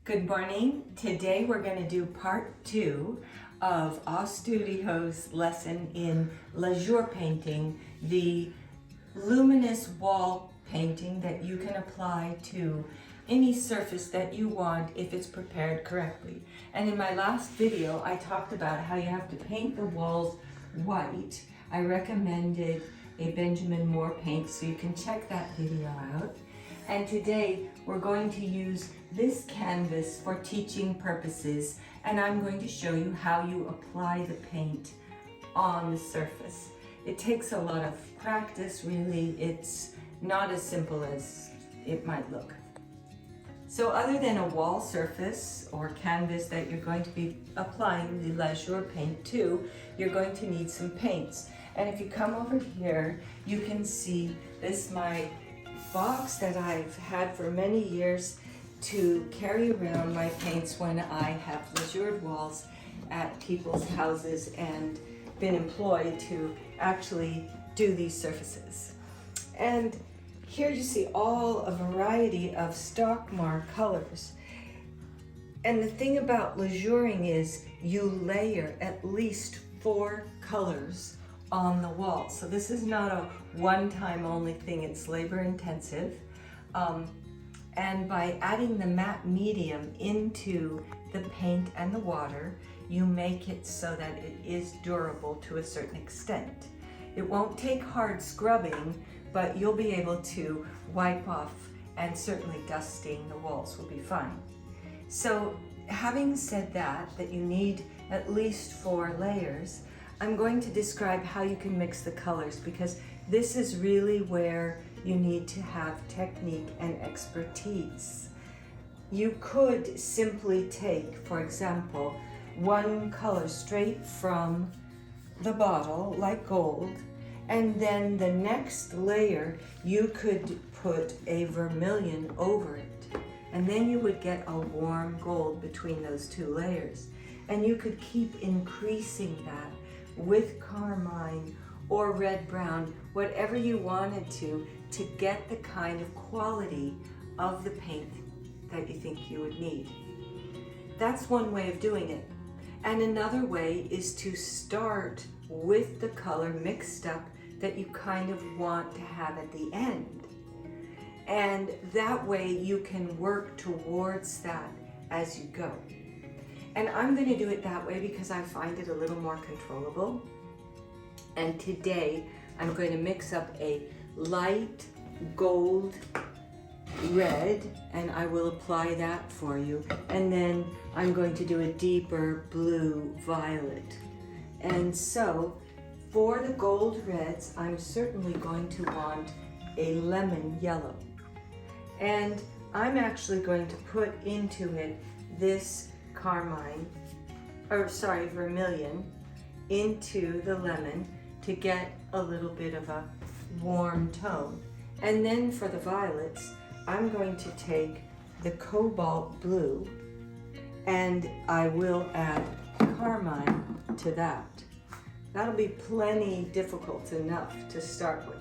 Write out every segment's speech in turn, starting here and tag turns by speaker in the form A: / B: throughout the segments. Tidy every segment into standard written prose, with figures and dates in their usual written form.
A: Good morning. Today we're going to do part 2 of our studio's lesson in Lazure painting, the luminous wall painting that you can apply to any surface that you want if it's prepared correctly. And in my last video I talked about how you have to paint the walls white. I recommended a Benjamin Moore paint, so you can check that video out. And today we're going to use this canvas for teaching purposes, and I'm going to show you how you apply the paint on the surface. It takes a lot of practice, really. It's not as simple as it might look. So other than a wall surface or canvas that you're going to be applying the Lazure paint to, you're going to need some paints. And if you come over here, you can see this my box that I've had for many years to carry around my paints when I have lazured walls at people's houses and been employed to actually do these surfaces. And here you see all a variety of stock mark colors. And the thing about lazuring is you layer at least 4 colors on the wall. So this is not a one-time only thing, it's labor intensive. And by adding the matte medium into the paint and the water, you make it so that it is durable to a certain extent. It won't take hard scrubbing, but you'll be able to wipe off, and certainly dusting the walls will be fine. So having said that you need at least 4 layers, I'm going to describe how you can mix the colors, because this is really where you need to have technique and expertise. You could simply take, for example, one color straight from the bottle, like gold, and then the next layer you could put a vermilion over it. And then you would get a warm gold between those 2 layers. And you could keep increasing that with carmine or red brown, whatever you wanted to get the kind of quality of the paint that you think you would need. That's one way of doing it. And another way is to start with the color mixed up that you kind of want to have at the end. And that way you can work towards that as you go. And I'm going to do it that way because I find it a little more controllable. And today I'm going to mix up a light gold red, and I will apply that for you. And then I'm going to do a deeper blue violet. And so for the gold reds, I'm certainly going to want a lemon yellow. And I'm actually going to put into it this vermilion into the lemon to get a little bit of a warm tone. And then for the violets, I'm going to take the cobalt blue and I will add carmine to that. That'll be plenty difficult enough to start with.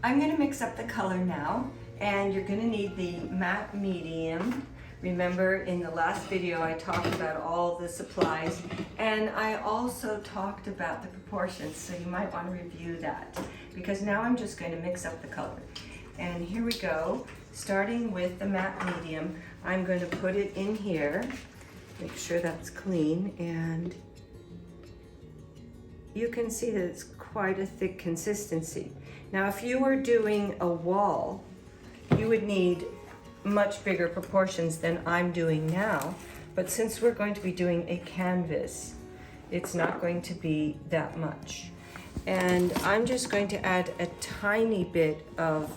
A: I'm going to mix up the color now, and you're going to need the matte medium. Remember, in the last video I talked about all the supplies, and I also talked about the proportions, so you might want to review that, because now I'm just going to mix up the color. And here we go. Starting with the matte medium, I'm going to put it in here, make sure that's clean, and you can see that it's quite a thick consistency. Now if you were doing a wall, you would need much bigger proportions than I'm doing now, but since we're going to be doing a canvas, it's not going to be that much. And I'm just going to add a tiny bit of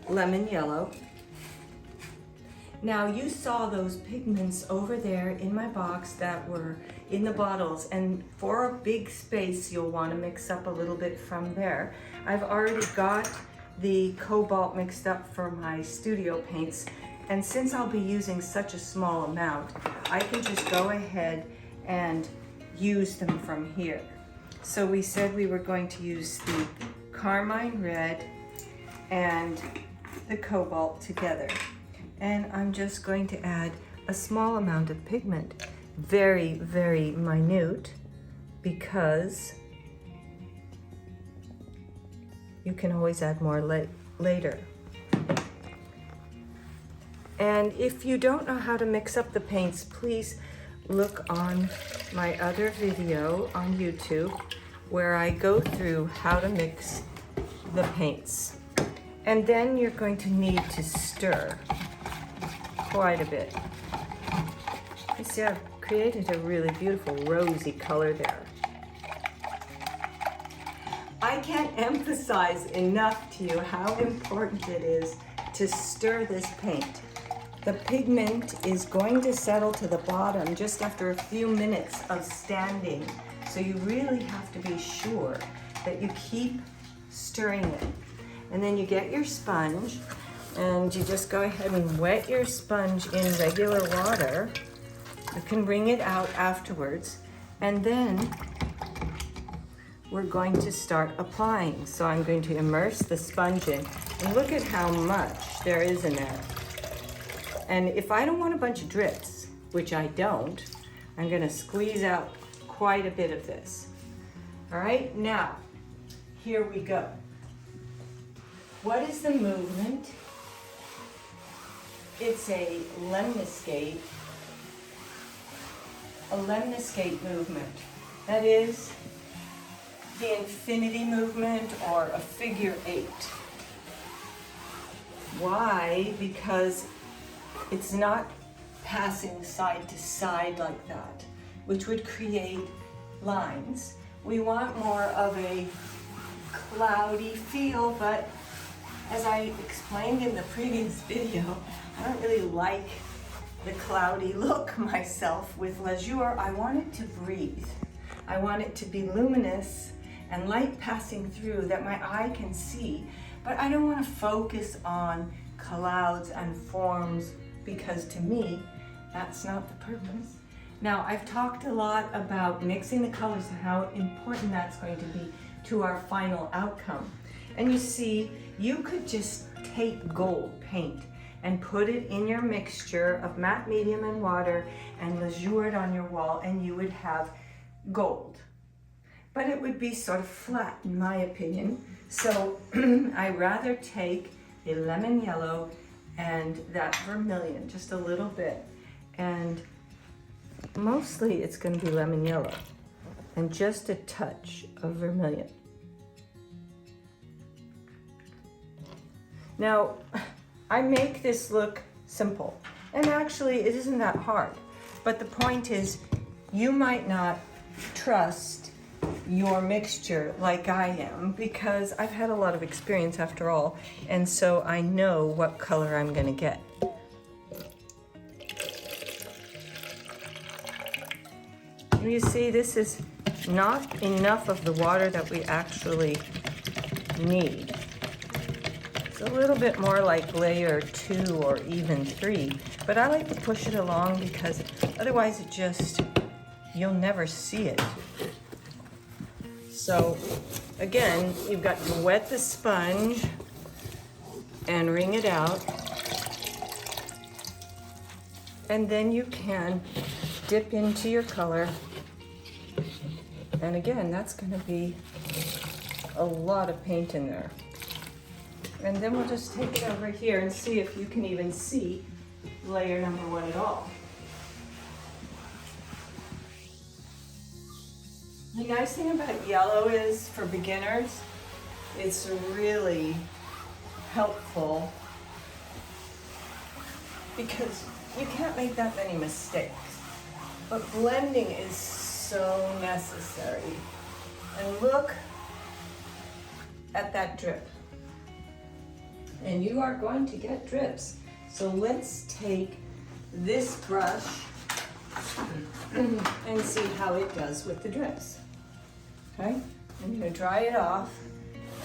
A: lemon yellow. Now you saw those pigments over there in my box that were in the bottles, and for a big space you'll want to mix up a little bit from there. I've already got the cobalt mixed up for my studio paints, and since I'll be using such a small amount, I can just go ahead and use them from here. So we said we were going to use the carmine red and the cobalt together. and I'm just going to add a small amount of pigment, very, very minute, because you can always add more later. And if you don't know how to mix up the paints, please look on my other video on YouTube where I go through how to mix the paints. And then you're going to need to stir quite a bit. You see, I've created a really beautiful rosy color there. I can't emphasize enough to you how important it is to stir this paint. The pigment is going to settle to the bottom just after a few minutes of standing. So you really have to be sure that you keep stirring it. And then you get your sponge and you just go ahead and wet your sponge in regular water. You can wring it out afterwards. And then we're going to start applying. So I'm going to immerse the sponge in. And look at how much there is in there. And if I don't want a bunch of drips, which I don't, I'm gonna squeeze out quite a bit of this. All right, now, here we go. What is the movement? It's a lemniscate movement. That is the infinity movement or a figure 8. Why? Because it's not passing side to side like that, which would create lines. We want more of a cloudy feel, but as I explained in the previous video, I don't really like the cloudy look myself with Lazure. I want it to breathe. I want it to be luminous and light passing through that my eye can see, but I don't want to focus on clouds and forms, because to me, that's not the purpose. Now, I've talked a lot about mixing the colors and how important that's going to be to our final outcome. And you see, you could just take gold paint and put it in your mixture of matte, medium, and water and Lazure it on your wall, and you would have gold. But it would be sort of flat, in my opinion. So I rather take a lemon yellow and that vermilion, just a little bit. And mostly it's going to be lemon yellow and just a touch of vermilion. Now, I make this look simple, and actually it isn't that hard. But the point is, you might not trust your mixture like I am, because I've had a lot of experience after all, and so I know what color I'm going to get. You see, this is not enough of the water that we actually need. It's a little bit more like layer 2 or even 3, but I like to push it along because otherwise it just, you'll never see it. So again, you've got to wet the sponge and wring it out. And then you can dip into your color. And again, that's going to be a lot of paint in there. And then we'll just take it over here and see if you can even see layer number 1 at all. The nice thing about yellow is, for beginners, it's really helpful because you can't make that many mistakes. But blending is so necessary. And look at that drip. And you are going to get drips. So let's take this brush and see how it does with the drips. Okay, I'm going to dry it off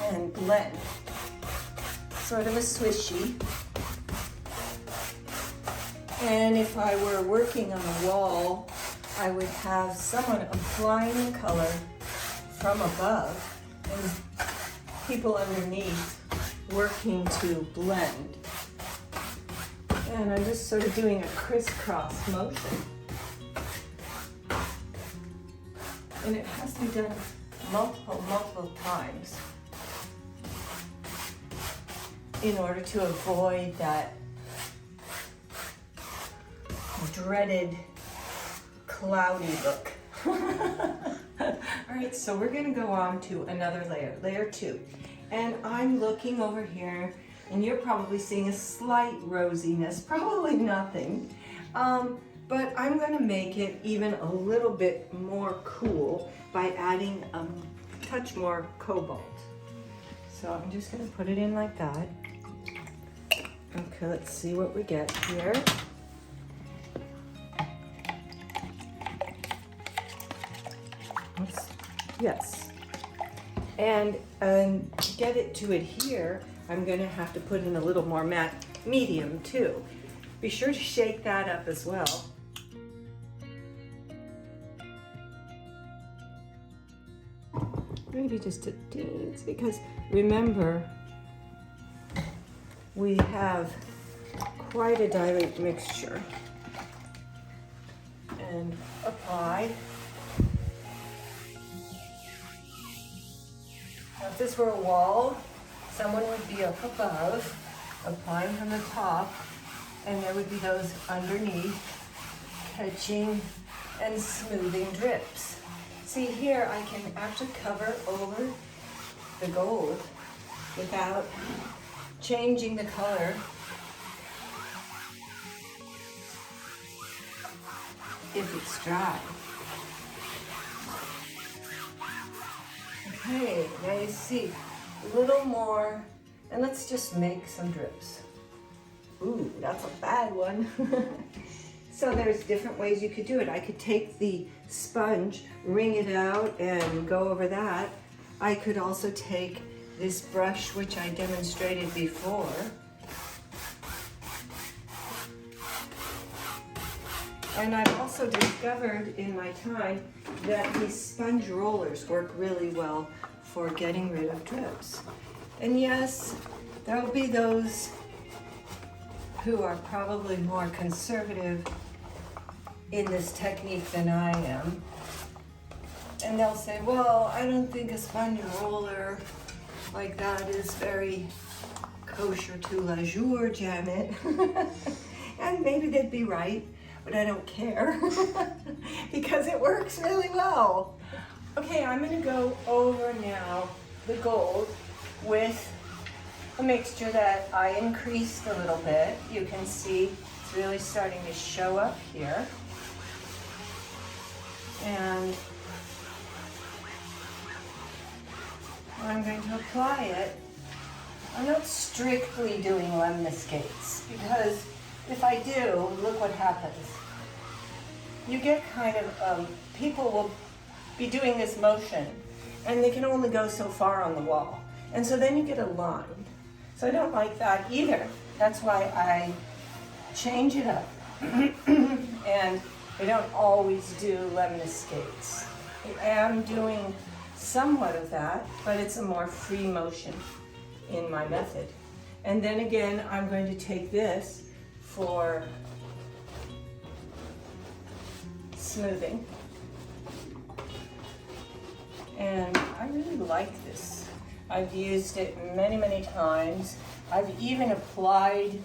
A: and blend. Sort of a swishy. And if I were working on a wall, I would have someone applying the color from above and people underneath working to blend. And I'm just sort of doing a crisscross motion. And it has to be done multiple times in order to avoid that dreaded cloudy look. All right, so we're gonna go on to another layer, layer 2. And I'm looking over here, and you're probably seeing a slight rosiness, probably nothing. But I'm gonna make it even a little bit more cool by adding a touch more cobalt. So I'm just gonna put it in like that. Okay, let's see what we get here. Yes. And to get it to adhere, I'm gonna have to put in a little more matte medium too. Be sure to shake that up as well. Maybe just a teens, because remember, we have quite a dilute mixture. And apply. Now, if this were a wall, someone would be up above, applying from the top, and there would be those underneath, catching and smoothing drips. See here, I can actually cover over the gold without changing the color. If it's dry. Okay, now you see a little more, and let's just make some drips. Ooh, that's a bad one. So there's different ways you could do it. I could take the sponge, wring it out, and go over that. I could also take this brush, which I demonstrated before, and I've also discovered in my time that these sponge rollers work really well for getting rid of drips. And yes, there will be those who are probably more conservative in this technique than I am. And they'll say, well, I don't think a sponge roller like that is very kosher to Lazure, Janet. And maybe they'd be right, but I don't care because it works really well. Okay, I'm gonna go over now the gold with a mixture that I increased a little bit. You can see it's really starting to show up here. And I'm going to apply it. I'm not strictly doing lemniscates because if I do, look what happens. You get kind of, people will be doing this motion and they can only go so far on the wall. And so then you get a line. So I don't like that either. That's why I change it up. And I don't always do lemniscates. I am doing somewhat of that, but it's a more free motion in my method. And then again, I'm going to take this for smoothing. And I really like this. I've used it many, many times. I've even applied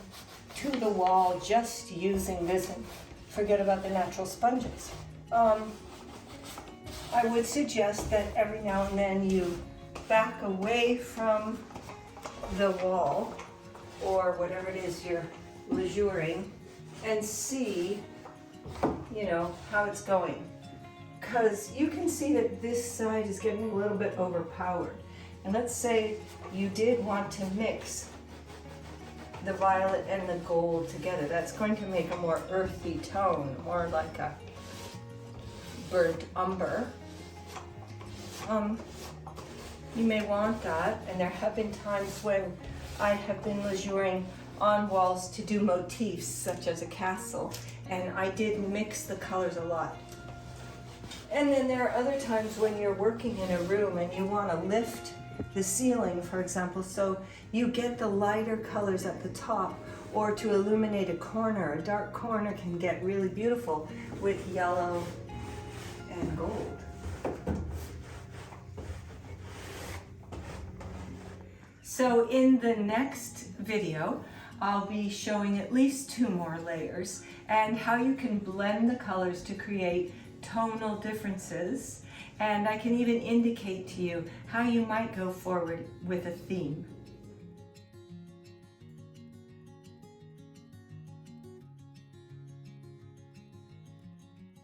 A: to the wall just using this, and forget about the natural sponges. I would suggest that every now and then you back away from the wall or whatever it is you're lazuring and see, you know, how it's going. Because you can see that this side is getting a little bit overpowered. And let's say you did want to mix the violet and the gold together. That's going to make a more earthy tone, more like a burnt umber. You may want that, and there have been times when I have been lazuring on walls to do motifs, such as a castle, and I did mix the colors a lot. And then there are other times when you're working in a room and you want to lift the ceiling, for example, so you get the lighter colors at the top, or to illuminate a corner. A dark corner can get really beautiful with yellow and gold. So in the next video, I'll be showing at least 2 more layers and how you can blend the colors to create tonal differences. And I can even indicate to you how you might go forward with a theme.